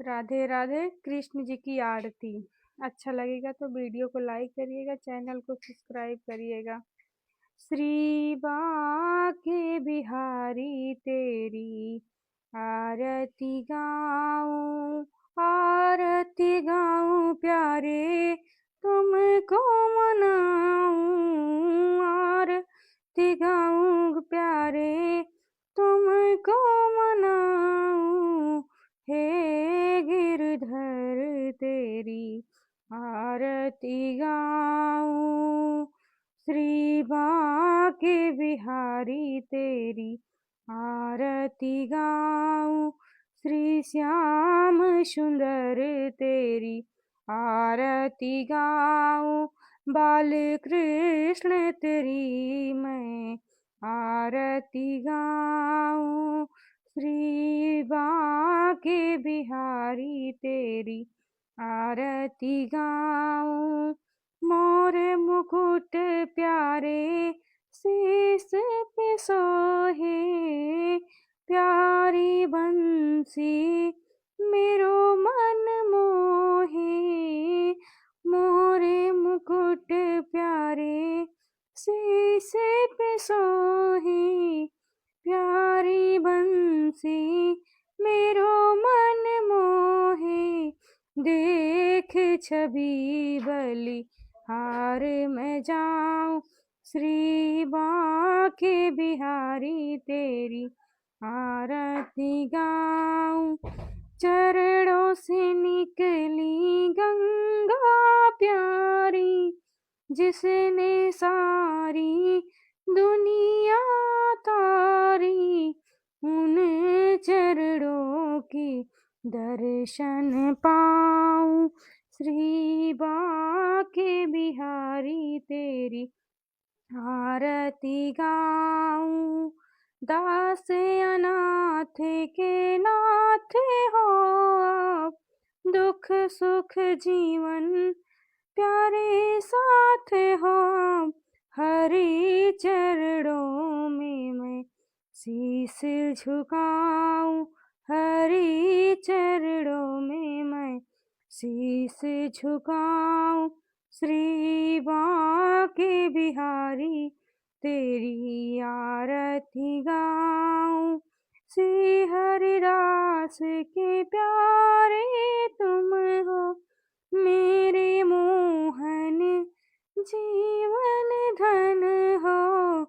राधे राधे। कृष्ण जी की आरती। अच्छा लगेगा तो वीडियो को लाइक करिएगा, चैनल को सब्सक्राइब करिएगा। श्री बांके बिहारी तेरी आरती गाऊं, आरती गाऊं प्यारे तुमको मनाऊं, आरती गाऊं प्यारे तुमको मनाऊं। हे गिरधर तेरी आरती गाऊं, श्री बांके बिहारी तेरी आरती गाऊं, श्री श्याम सुंदर तेरी आरती गाऊं, बाल कृष्ण तेरी मैं आरती गाऊं, श्री बांके बिहारी तेरी आरती गाऊं। मोर मुकुट प्यारे शीस पे सोहे, प्यारी बंसी मेरो मन मोहे। मोरे मुकुट प्यारे शीस पे सोहे, प्यारी बंसी मेरो मन मोहे। देख छवि बलि हार मैं जाऊं, श्री बांके बिहारी तेरी आरती गाऊं। चरणों से निकली गंगा प्यारी, जिसने सारी दुनिया तारी, उन चरणों की दर्शन पाऊं, श्री बांके बिहारी तेरी आरती गाऊं। दास अनाथ के नाथ हो आप, दुख सुख जीवन प्यारे साथ हो आप। हरि चरणों में मैं शीस झुकाऊं, हरि चरणों में मैं शीस झुकाऊं, श्री बांके बिहारी तेरी आरती गाऊं। श्री हरिदास के प्यारे तुम हो, मेरे मोहन जीवन धन हो।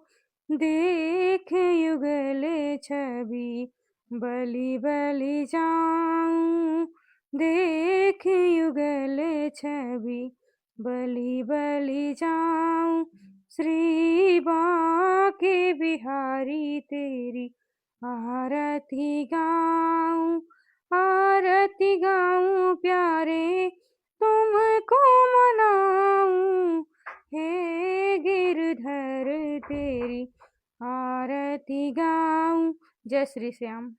देख युगल छवि बलि बलि जाऊं, देख युगल छवि बलि बलि जाऊं, श्री बांके बिहारी तेरी आरती गाऊं, आरती गाऊं प्यारे तुमको मनाऊं। हे गिरधर तेरी आरती गाऊं। जय श्री श्याम।